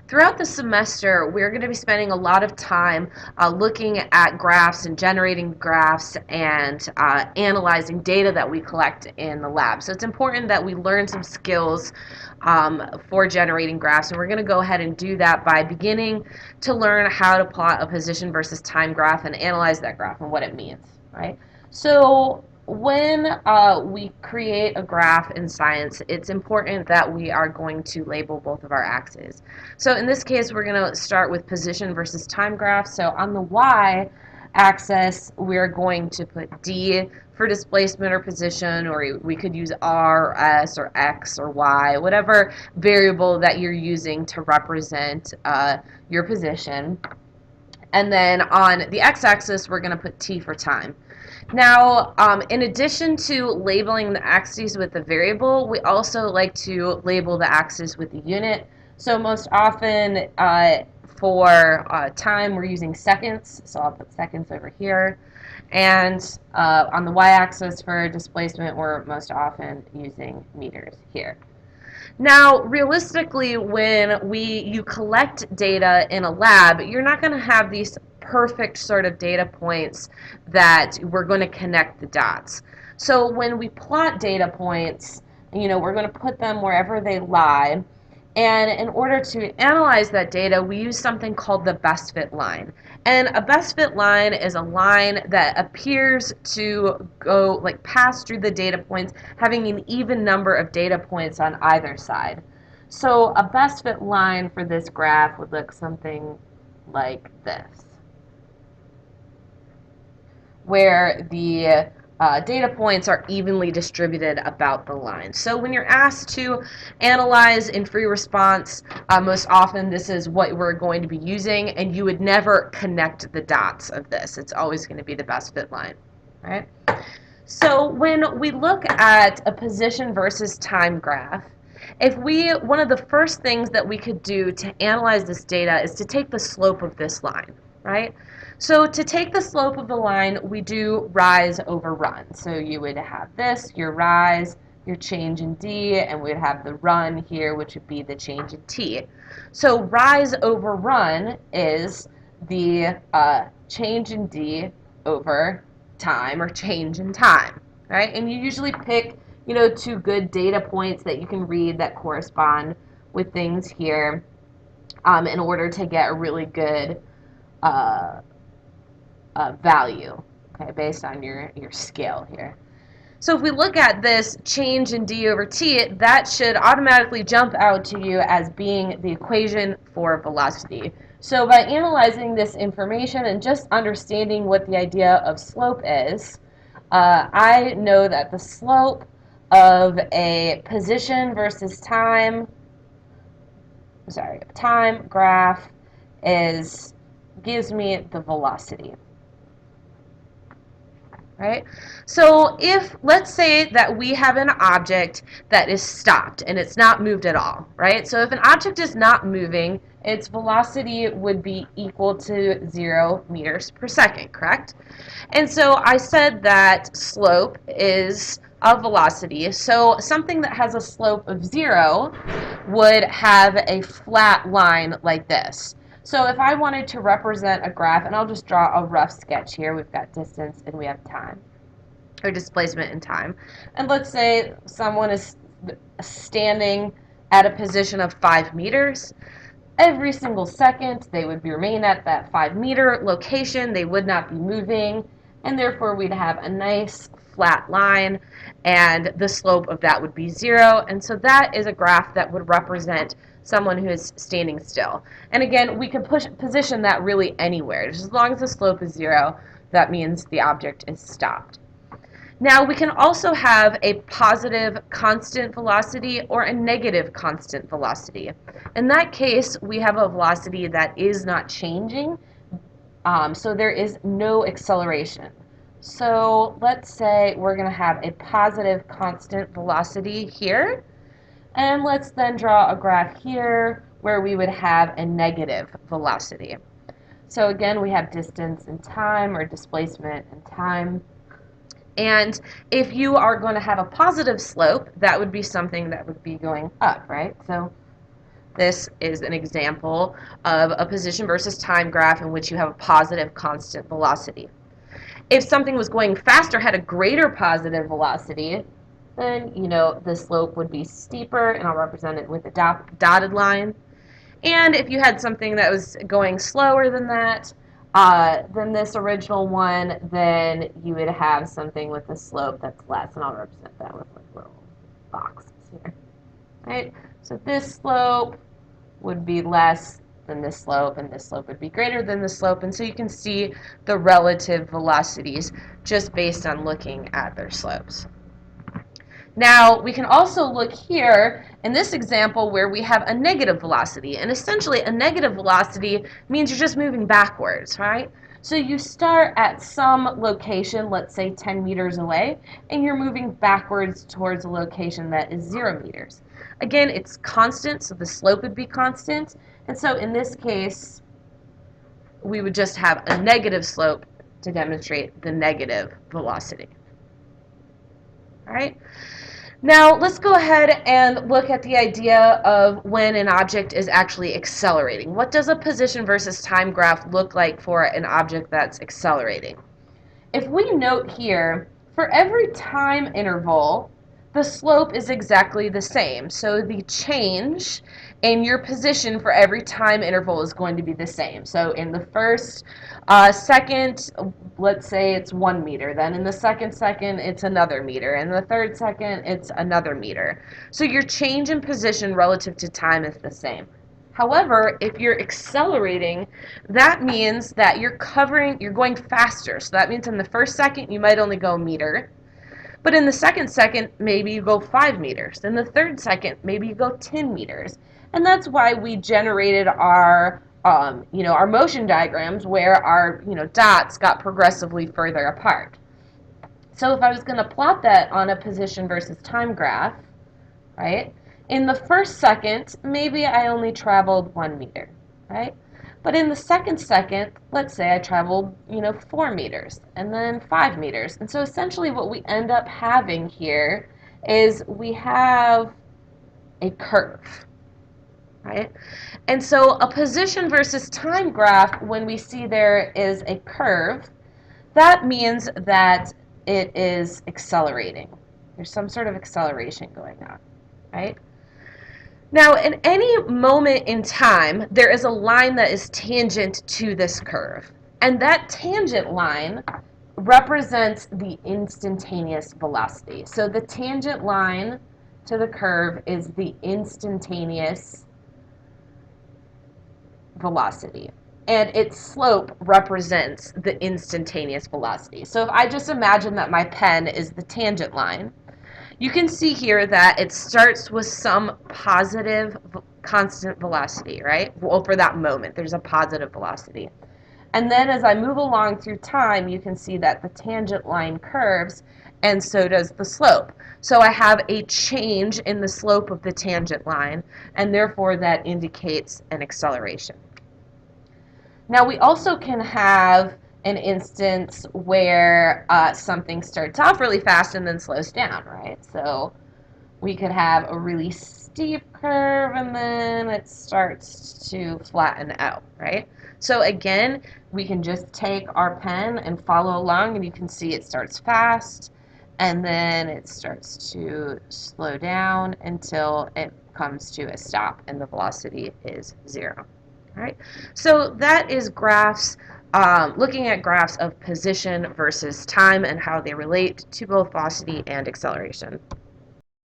Throughout the semester, we're going to be spending a lot of time looking at graphs and generating graphs and analyzing data that we collect in the lab. So it's important that we learn some skills for generating graphs, and we're going to go ahead and do that by beginning to learn how to plot a position versus time graph and analyze that graph and what it means, right? So when we create a graph in science, it's important that we are going to label both of our axes. So in this case, we're going to start with position versus time graph. So on the y-axis, we're going to put D for displacement or position, or we could use R, or S, or X, or Y, whatever variable that you're using to represent your position. And then on the x-axis, we're going to put T for time. Now, in addition to labeling the axes with a variable, we also like to label the axes with a unit. So most often for time, we're using seconds. So I'll put seconds over here. And on the y-axis for displacement, we're most often using meters here. Now, realistically, when you collect data in a lab, you're not going to have these perfect sort of data points that we're going to connect the dots. So when we plot data points, we're going to put them wherever they lie. And in order to analyze that data, we use something called the best fit line. And a best fit line is a line that appears to go pass through the data points, having an even number of data points on either side. So a best fit line for this graph would look something like this, where the data points are evenly distributed about the line. So when you're asked to analyze in free response, most often this is what we're going to be using, and you would never connect the dots of this. It's always going to be the best fit line, right? So when we look at a position versus time graph, one of the first things that we could do to analyze this data is to take the slope of this line, right? So to take the slope of the line, we do rise over run. So you would have this, your rise, your change in D, and we'd have the run here, which would be the change in T. So rise over run is the change in D over time, or change in time, right? And you usually pick, two good data points that you can read that correspond with things here in order to get a really good value, okay, based on your scale here. So if we look at this change in D over T, that should automatically jump out to you as being the equation for velocity. So by analyzing this information and just understanding what the idea of slope is, I know that the slope of a position versus time graph gives me the velocity. Right? So let's say that we have an object that is stopped and it's not moved at all, right? So if an object is not moving, its velocity would be equal to 0 meters per second, correct? And so I said that slope is a velocity. So something that has a slope of 0 would have a flat line like this. So if I wanted to represent a graph, and I'll just draw a rough sketch here. We've got distance and we have time, or displacement and time. And let's say someone is standing at a position of 5 meters. Every single second, they would remain at that 5-meter location. They would not be moving, and therefore we'd have a nice flat line, and the slope of that would be 0. And so that is a graph that would represent someone who is standing still. And again, we could position that really anywhere. Just as long as the slope is 0, that means the object is stopped. Now, we can also have a positive constant velocity or a negative constant velocity. In that case, we have a velocity that is not changing, so there is no acceleration. So let's say we're going to have a positive constant velocity here, and let's then draw a graph here where we would have a negative velocity. So again, we have distance and time, or displacement and time. And if you are going to have a positive slope, that would be something that would be going up, right? So This is an example of a position versus time graph in which you have a positive constant velocity. If something was going faster, had a greater positive velocity, then, the slope would be steeper, and I'll represent it with a dotted line. And if you had something that was going slower than this original one, then you would have something with a slope that's less, and I'll represent that with like little boxes here. Right? So this slope would be less than this slope, and this slope would be greater than this slope, and so you can see the relative velocities just based on looking at their slopes. Now, we can also look here in this example where we have a negative velocity, and essentially a negative velocity means you're just moving backwards, right? So you start at some location, let's say 10 meters away, and you're moving backwards towards a location that is 0 meters. Again, it's constant, so the slope would be constant, and so in this case, we would just have a negative slope to demonstrate the negative velocity. All right? Now, let's go ahead and look at the idea of when an object is actually accelerating. What does a position versus time graph look like for an object that's accelerating? If we note here, for every time interval, the slope is exactly the same. So the change in your position for every time interval is going to be the same. So in the first second, let's say it's 1 meter. Then in the second second, it's another meter. And the third second, it's another meter. So your change in position relative to time is the same. However, if you're accelerating, that means that you're going faster. So that means in the first second, you might only go a meter. But in the second second, maybe you go 5 meters. In the third second, maybe you go 10 meters. And that's why we generated our motion diagrams where our, dots got progressively further apart. So if I was going to plot that on a position versus time graph, right? In the first second, maybe I only traveled 1 meter, right? But in the second second, let's say I traveled, 4 meters and then 5 meters. And so essentially what we end up having here is we have a curve, right? And so a position versus time graph, when we see there is a curve, that means that it is accelerating. There's some sort of acceleration going on, right? Now, in any moment in time, there is a line that is tangent to this curve. And that tangent line represents the instantaneous velocity. So the tangent line to the curve is the instantaneous velocity. And its slope represents the instantaneous velocity. So if I just imagine that my pen is the tangent line, you can see here that it starts with some positive constant velocity, right? Well, for that moment, there's a positive velocity. And then as I move along through time, you can see that the tangent line curves, and so does the slope. So I have a change in the slope of the tangent line, and therefore that indicates an acceleration. Now we also can have an instance where something starts off really fast and then slows down, right? So we could have a really steep curve and then it starts to flatten out, right? So again, we can just take our pen and follow along, and you can see it starts fast and then it starts to slow down until it comes to a stop and the velocity is 0. All right, so that is graphs, looking at graphs of position versus time and how they relate to both velocity and acceleration.